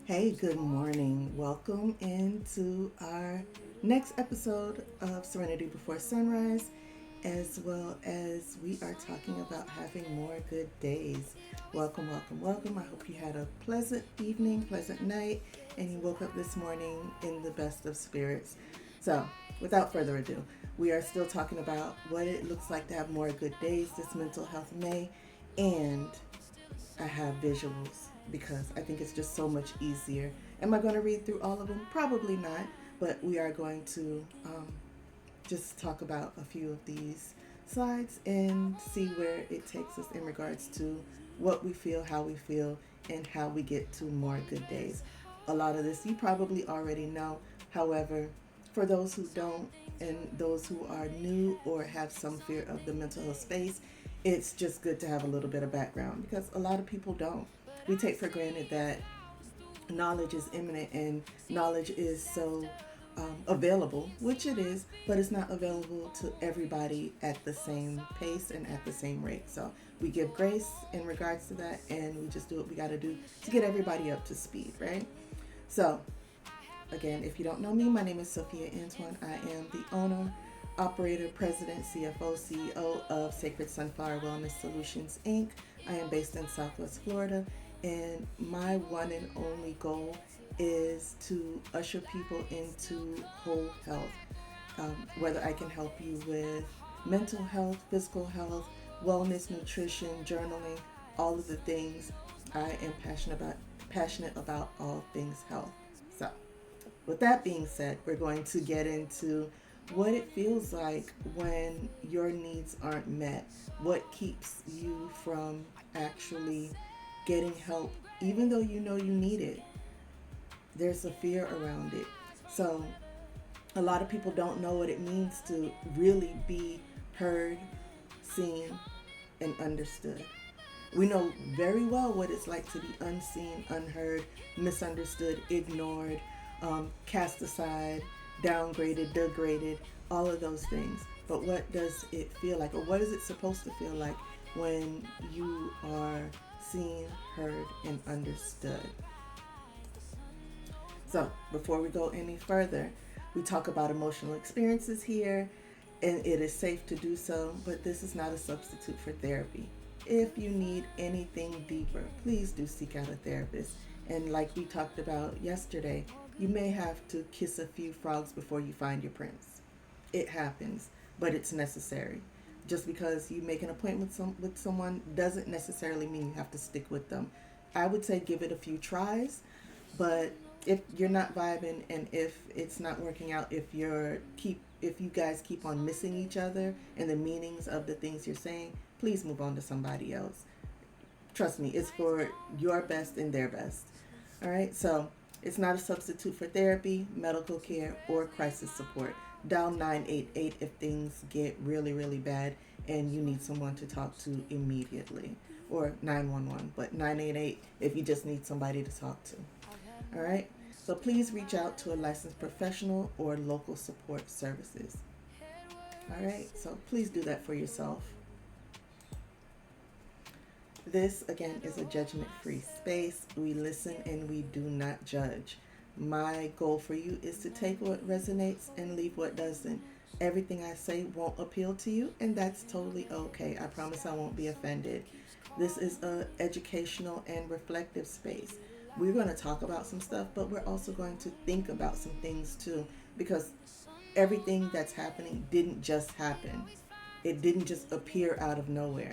Hey, good morning. Welcome into our next episode of Serenity Before Sunrise, as well as we are talking about having more good days. Welcome, welcome, welcome. I hope you had a pleasant evening, pleasant night, and you woke up this morning in the best of spirits. So, without further ado, we are still talking about what it looks like to have more good days this Mental Health May, and I have visuals because I think it's just so much easier. Am I going to read through all of them? Probably not, but we are going to just talk about a few of these slides and see where it takes us in regards to what we feel, how we feel, and how we get to more good days. A lot of this you probably already know. However, for those who don't and those who are new or have some fear of the mental health space, it's just good to have a little bit of background because a lot of people don't. We take for granted that knowledge is imminent and knowledge is so available, which it is, but it's not available to everybody at the same pace and at the same rate. So we give grace in regards to that, and we just do what we got to do to get everybody up to speed, right? So, again, if you don't know me, my name is Sophia Antoine. I am the owner, operator, president, CFO, CEO of Sacred Sunflower Wellness Solutions, Inc. I am based in Southwest Florida, and my one and only goal is to usher people into whole health. Whether I can help you with mental health, physical health, wellness, nutrition, journaling, all of the things, I am passionate about all things health. So, with that being said, we're going to get into what it feels like when your needs aren't met. What keeps you from actually getting help, even though you know you need it? There's a fear around it. So, a lot of people don't know what it means to really be heard, seen, and understood. We know very well what it's like to be unseen, unheard, misunderstood, ignored, cast aside, downgraded, degraded, all of those things. But what does it feel like, or what is it supposed to feel like when you are seen, heard, and understood? So, before we go any further, we talk about emotional experiences here, and it is safe to do so, but this is not a substitute for therapy. If you need anything deeper, please do seek out a therapist. And like we talked about yesterday, you may have to kiss a few frogs before you find your prince. It happens, but it's necessary. Just because you make an appointment with someone doesn't necessarily mean you have to stick with them. I would say give it a few tries, but if you're not vibing and if it's not working out, if you guys keep on missing each other and the meanings of the things you're saying, please move on to somebody else. Trust me, it's for your best and their best. All right, so it's not a substitute for therapy, medical care, or crisis support. Dial 988 if things get really, really bad and you need someone to talk to immediately, or 911, but 988 if you just need somebody to talk to. All right, so please reach out to a licensed professional or local support services. All right, so please do that for yourself. This, again, is a judgment-free space. We listen and we do not judge. My goal for you is to take what resonates and leave what doesn't. Everything I say won't appeal to you, and that's totally okay. I promise I won't be offended. This is a educational and reflective space. We're going to talk about some stuff, but we're also going to think about some things too, because everything that's happening didn't just happen. It didn't just appear out of nowhere.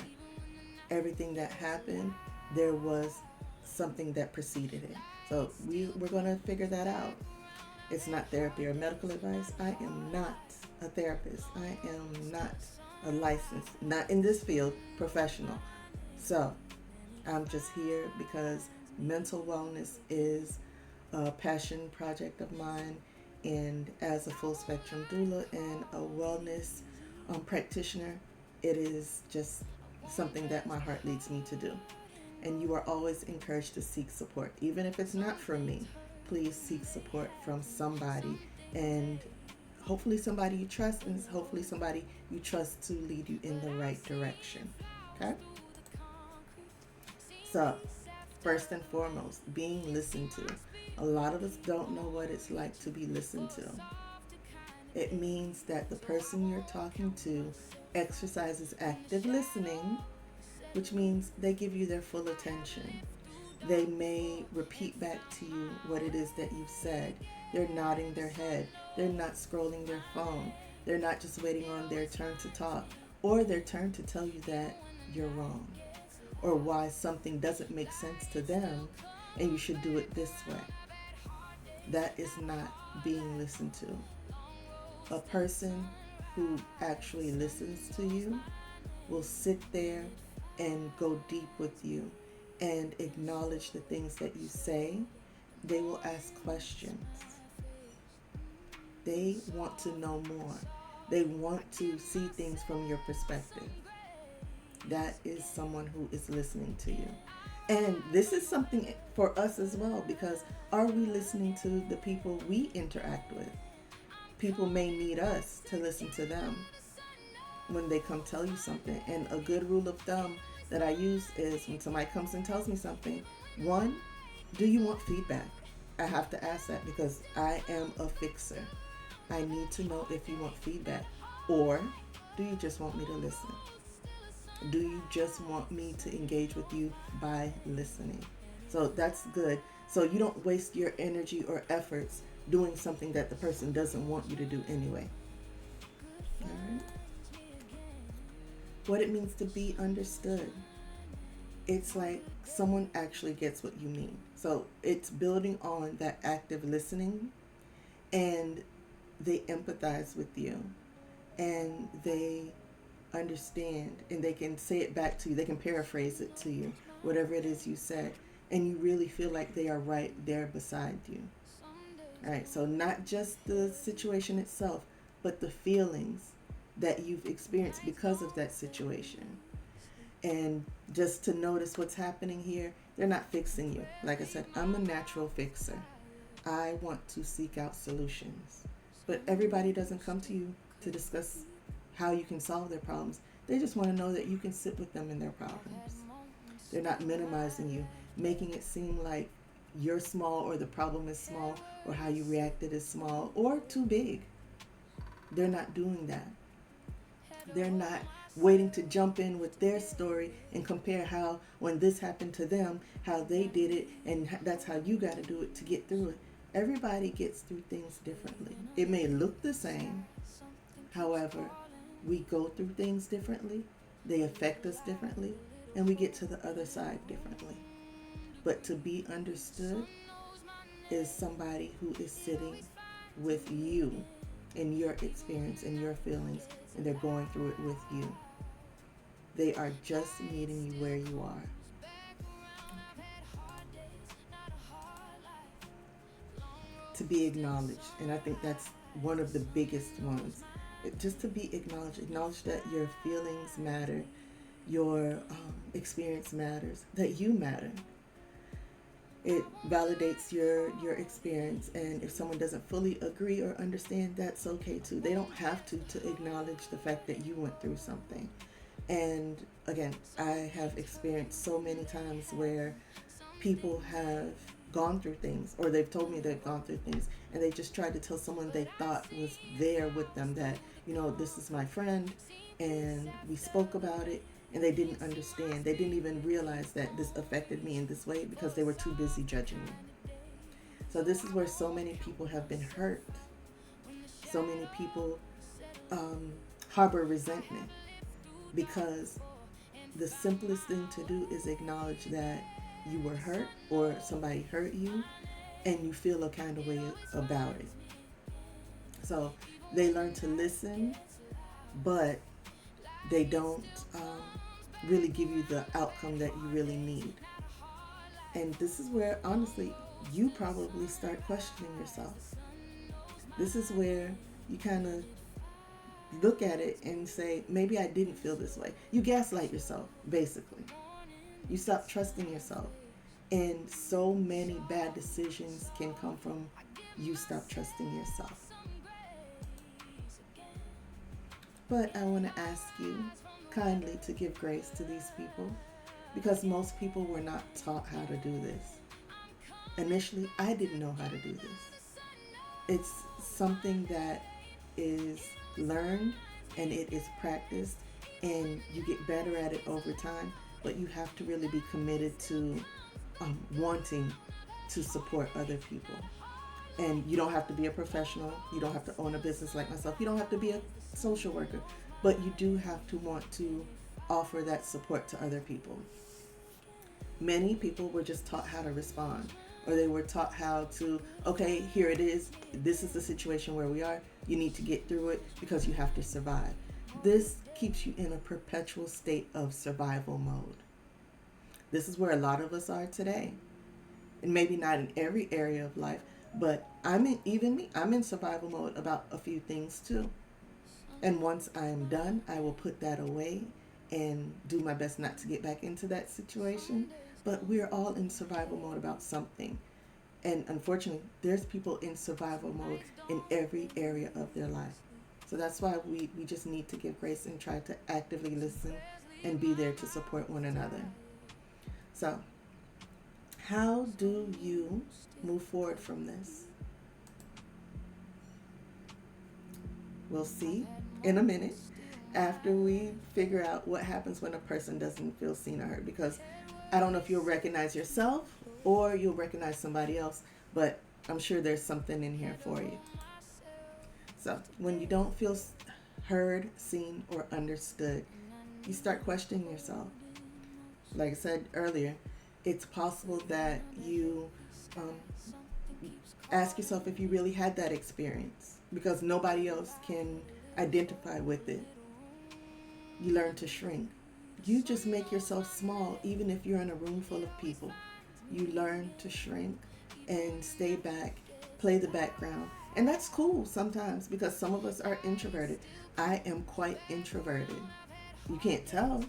Everything that happened, there was something that preceded it. So we're going to figure that out. It's not therapy or medical advice. I am not a therapist. I am not a licensed, not in this field, professional. So I'm just here because mental wellness is a passion project of mine. And as a full spectrum doula and a wellness practitioner, it is just something that my heart leads me to do. And you are always encouraged to seek support. Even if it's not from me, please seek support from somebody. And hopefully somebody you trust, and hopefully somebody you trust to lead you in the right direction. Okay? So, first and foremost, being listened to. A lot of us don't know what it's like to be listened to. It means that the person you're talking to exercises active listening, which means they give you their full attention. They may repeat back to you what it is that you've said. They're nodding their head. They're not scrolling their phone. They're not just waiting on their turn to talk or their turn to tell you that you're wrong or why something doesn't make sense to them and you should do it this way. That is not being listened to. A person who actually listens to you will sit there and go deep with you and acknowledge the things that you say. They will ask questions. They want to know more. They want to see things from your perspective. That is someone who is listening to you. And this is something for us as well, because are we listening to the people we interact with? People may need us to listen to them when they come tell you something. And a good rule of thumb that I use is when somebody comes and tells me something, one, do you want feedback? I have to ask that because I am a fixer. I need to know if you want feedback. Or do you just want me to listen? Do you just want me to engage with you by listening? So that's good. So you don't waste your energy or efforts doing something that the person doesn't want you to do anyway. All right. What it means to be understood. It's like someone actually gets what you mean. So it's building on that active listening, and they empathize with you and they understand and they can say it back to you. They can paraphrase it to you, whatever it is you said, and you really feel like they are right there beside you. All right, so not just the situation itself, but the feelings that you've experienced because of that situation. And just to notice what's happening here, they're not fixing you. Like I said, I'm a natural fixer. I want to seek out solutions. But everybody doesn't come to you to discuss how you can solve their problems. They just want to know that you can sit with them in their problems. They're not minimizing you, making it seem like you're small or the problem is small or how you reacted is small or too big. They're not doing that. They're not waiting to jump in with their story and compare how when this happened to them, how they did it, and that's how you got to do it to get through it. Everybody gets through things differently. It may look the same. However, we go through things differently. They affect us differently, and we get to the other side differently. But to be understood is somebody who is sitting with you in your experience and your feelings, and they're going through it with you. They are just meeting you where you are. To be acknowledged, and I think that's one of the biggest ones. Just to be acknowledged. Acknowledge that your feelings matter, your experience matters, that you matter. It validates your experience, and if someone doesn't fully agree or understand, that's okay too. They don't have to acknowledge the fact that you went through something. And again, I have experienced so many times where people have gone through things, or they've told me they've gone through things, and they just tried to tell someone they thought was there with them that, this is my friend, and we spoke about it, and they didn't understand. They didn't even realize that this affected me in this way because they were too busy judging me. So this is where so many people have been hurt. So many people harbor resentment because the simplest thing to do is acknowledge that you were hurt or somebody hurt you and you feel a kind of way about it. So they learn to listen, but they don't really give you the outcome that you really need. And this is where, honestly, you probably start questioning yourself. This is where you kind of look at it and say, maybe I didn't feel this way. You gaslight yourself, basically. You stop trusting yourself. And so many bad decisions can come from you stop trusting yourself. But I want to ask you kindly to give grace to these people because most people were not taught how to do this. Initially, I didn't know how to do this. It's something that is learned and it is practiced, and you get better at it over time, but you have to really be committed to wanting to support other people. And you don't have to be a professional. You don't have to own a business like myself. You don't have to be a social worker, but you do have to want to offer that support to other people. Many people were just taught how to respond, or they were taught how to, okay, here it is. This is the situation where we are. You need to get through it because you have to survive. This keeps you in a perpetual state of survival mode. This is where a lot of us are today. And maybe not in every area of life, but I'm in survival mode about a few things too. And once I'm done, I will put that away and do my best not to get back into that situation. But we're all in survival mode about something. And unfortunately, there's people in survival mode in every area of their life. So that's why we just need to give grace and try to actively listen and be there to support one another. So, how do you move forward from this? We'll see in a minute after we figure out what happens when a person doesn't feel seen or heard. Because I don't know if you'll recognize yourself or you'll recognize somebody else, but I'm sure there's something in here for you. So when you don't feel heard, seen, or understood, you start questioning yourself. Like I said earlier, it's possible that you ask yourself if you really had that experience, because nobody else can identify with it. You learn to shrink. You just make yourself small, even if you're in a room full of people. You learn to shrink and stay back, play the background. And that's cool sometimes, because some of us are introverted. I am quite introverted. You can't tell,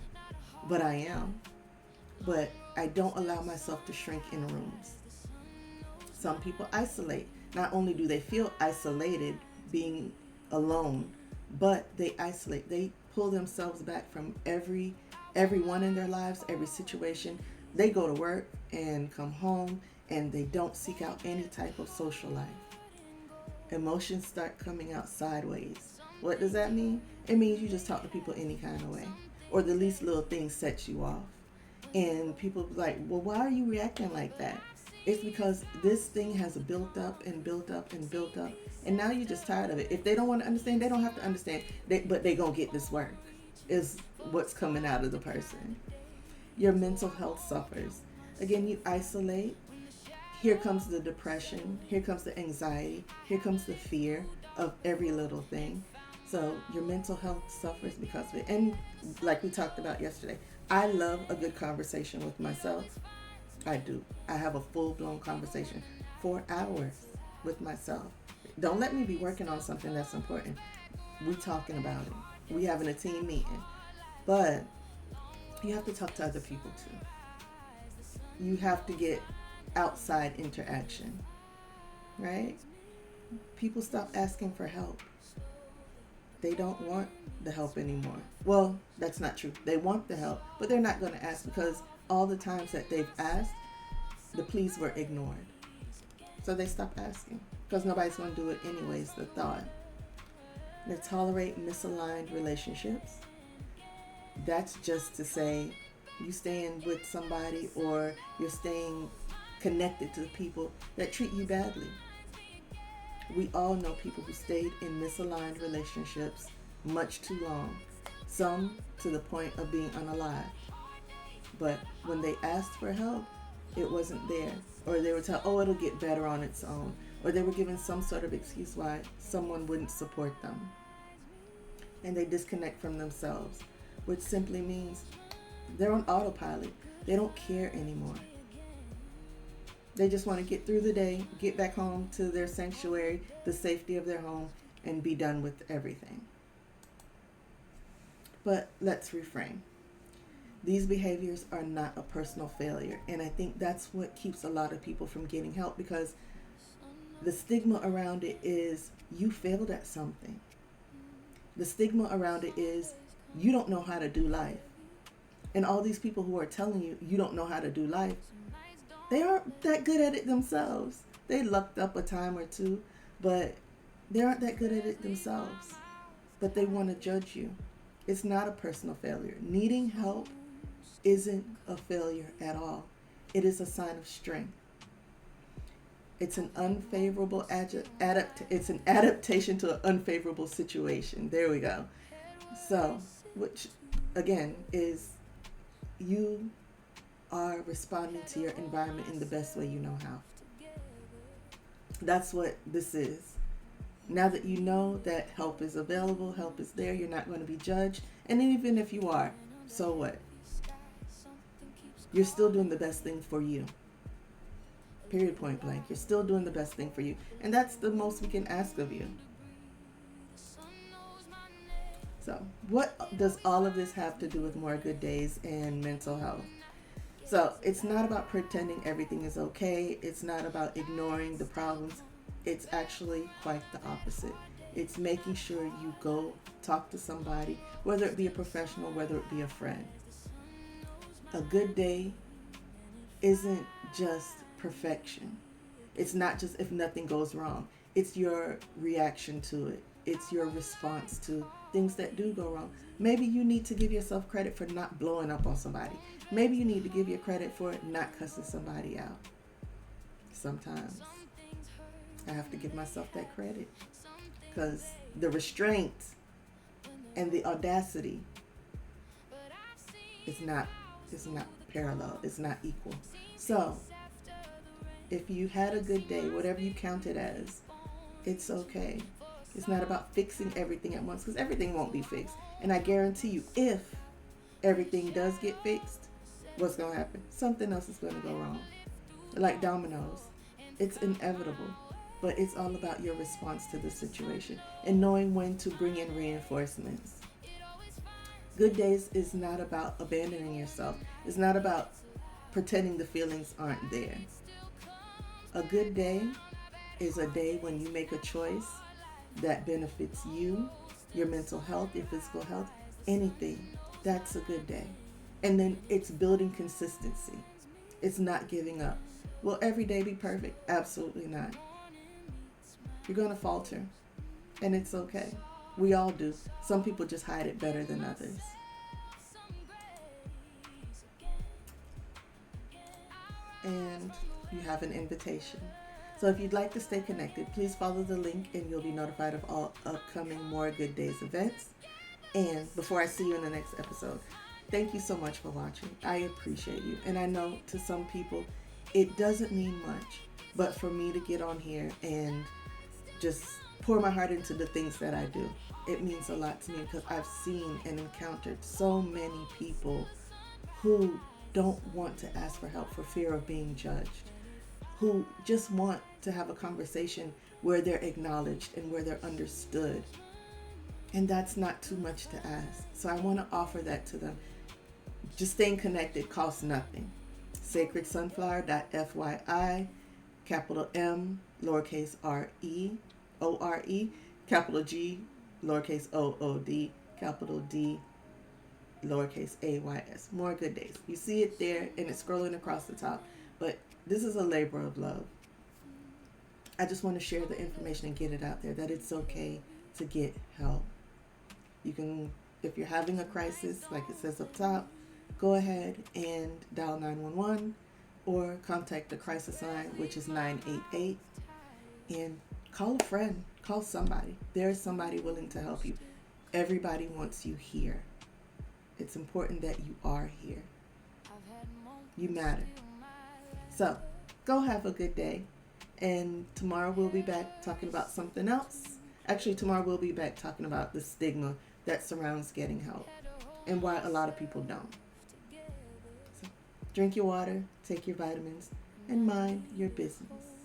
but I am. But I don't allow myself to shrink in rooms. Some people isolate. Not only do they feel isolated being alone, but they isolate. They pull themselves back from everyone in their lives, every situation. They go to work and come home, and they don't seek out any type of social life. Emotions start coming out sideways. What does that mean? It means you just talk to people any kind of way, or the least little thing sets you off. And people be like, well, why are you reacting like that? It's because this thing has built up and built up and built up, and now you're just tired of it. If they don't want to understand, they don't have to understand, but they gonna get this work, is what's coming out of the person. Your mental health suffers. Again, you isolate. Here comes the depression. Here comes the anxiety. Here comes the fear of every little thing. So your mental health suffers because of it. And like we talked about yesterday, I love a good conversation with myself. I do. I have a full-blown conversation for hours with myself. Don't let me be working on something that's important. We talking about it. We having a team meeting. But you have to talk to other people too. You have to get outside interaction, right? People stop asking for help. They don't want the help anymore. Well, that's not true. They want the help, but they're not going to ask, because all the times that they've asked, the pleas were ignored. So they stopped asking, because nobody's going to do it anyways, the thought. They tolerate misaligned relationships. That's just to say you staying with somebody, or you're staying connected to the people that treat you badly. We all know people who stayed in misaligned relationships much too long, some to the point of being unalive. But when they asked for help, it wasn't there. Or they were told, oh, it'll get better on its own. Or they were given some sort of excuse why someone wouldn't support them. And they disconnect from themselves, which simply means they're on autopilot. They don't care anymore. They just want to get through the day, get back home to their sanctuary, the safety of their home, and be done with everything. But let's reframe. These behaviors are not a personal failure. And I think that's what keeps a lot of people from getting help, because the stigma around it is you failed at something. The stigma around it is you don't know how to do life. And all these people who are telling you you don't know how to do life, they aren't that good at it themselves. They lucked up a time or two, but they aren't that good at it themselves. But they want to judge you. It's not a personal failure. Needing help isn't a failure at all. It is a sign of strength. It's an unfavorable it's an adaptation to an unfavorable situation. There we go. So, which again is you are responding to your environment in the best way you know how. That's what this is. Now that you know that help is available, help is there, you're not going to be judged. And even if you are, so what? You're still doing the best thing for you. Period, point blank. You're still doing the best thing for you. And that's the most we can ask of you. So, what does all of this have to do with more good days and mental health? So, it's not about pretending everything is okay. It's not about ignoring the problems. It's actually quite the opposite. It's making sure you go talk to somebody, whether it be a professional, whether it be a friend. A good day isn't just perfection. It's not just if nothing goes wrong. It's your reaction to it. It's your response to things that do go wrong. Maybe you need to give yourself credit for not blowing up on somebody. Maybe you need to give your credit for not cussing somebody out. Sometimes I have to give myself that credit because the restraint and the audacity is not parallel. It's not equal. So if you had a good day, whatever you count it as, it's okay. It's not about fixing everything at once because everything won't be fixed. And I guarantee you, if everything does get fixed, what's going to happen? Something else is going to go wrong. Like dominoes. It's inevitable. But it's all about your response to the situation and knowing when to bring in reinforcements. Good days is not about abandoning yourself. It's not about pretending the feelings aren't there. A good day is a day when you make a choice that benefits you, your mental health, your physical health, anything. That's a good day. And then it's building consistency. It's not giving up. Will every day be perfect? Absolutely not. You're going to falter. And it's okay. We all do. Some people just hide it better than others. And you have an invitation. So if you'd like to stay connected, please follow the link and you'll be notified of all upcoming More Good Days events. And before I see you in the next episode, thank you so much for watching. I appreciate you. And I know to some people, it doesn't mean much. But for me to get on here and just pour my heart into the things that I do, it means a lot to me because I've seen and encountered so many people who don't want to ask for help for fear of being judged, who just want to have a conversation where they're acknowledged and where they're understood. And that's not too much to ask. So I want to offer that to them. Just staying connected costs nothing. sacredsunflower.fyi, capital M, lowercase R-E-O-R-E, capital G, lowercase O-O-D, capital D, lowercase A-Y-S. More Good Days. You see it there and it's scrolling across the top. But this is a labor of love. I just want to share the information and get it out there that it's okay to get help. You can, if you're having a crisis, like it says up top, go ahead and dial 911 or contact the crisis line, which is 988, and call a friend, call somebody. There's somebody willing to help you. Everybody wants you here. It's important that you are here. You matter. So, go have a good day. And tomorrow we'll be back talking about something else. Actually, tomorrow we'll be back talking about the stigma that surrounds getting help and why a lot of people don't. So, drink your water, take your vitamins, and mind your business.